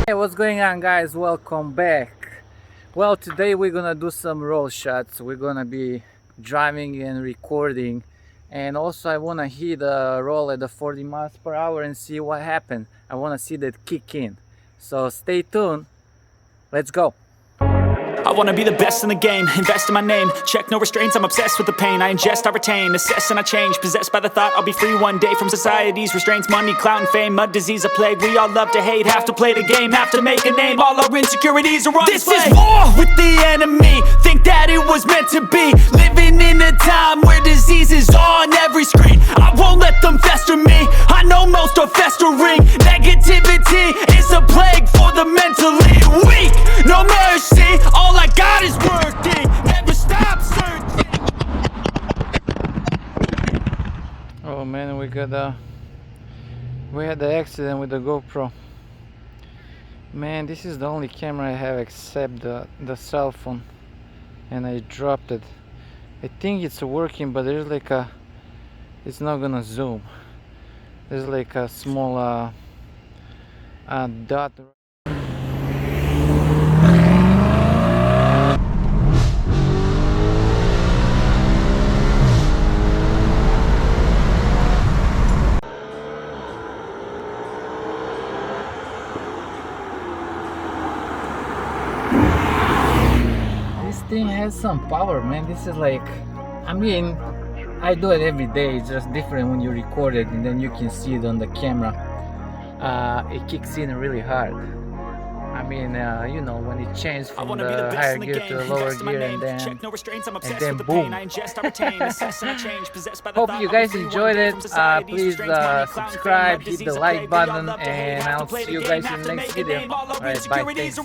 Hey, what's going on, guys? Welcome back. Well, today we're gonna do some roll shots. We're gonna be driving and recording, and also I wanna hit a roll at the 40 miles per hour and see what happened. I wanna see that kick in. So stay tuned. Let's go. I wanna be the best in the game, invest in my name, check no restraints, I'm obsessed with the pain. I ingest, I retain, assess and I change, possessed by the thought I'll be free one day from society's restraints. Money, clout and fame, mud, disease, a plague. We all love to hate, have to play the game, have to make a name. All our insecurities are on display. This is war with the enemy, think that it was meant to be. Living in a time where disease is on every screen. I won't let them fester me, I know most are festering. Negativity is a plague for the mentally weak. No mercy, all I got is working, never stop searching. Oh man, we had the accident with the GoPro. Man, this is the only camera I have except the cell phone, and I dropped it. I think it's working, but there's like it's not gonna zoom. There's like a small dot. This thing has some power, man. This is like, I mean, I do it every day. It's just different when you record it and then you can see it on the camera. It kicks in really hard. I mean, you know, when it changes from the higher gear to the lower gear, and then boom. Hope you guys enjoyed it. Please subscribe, hit the like button, and I'll see you guys in the next video. Alright, bye, thanks.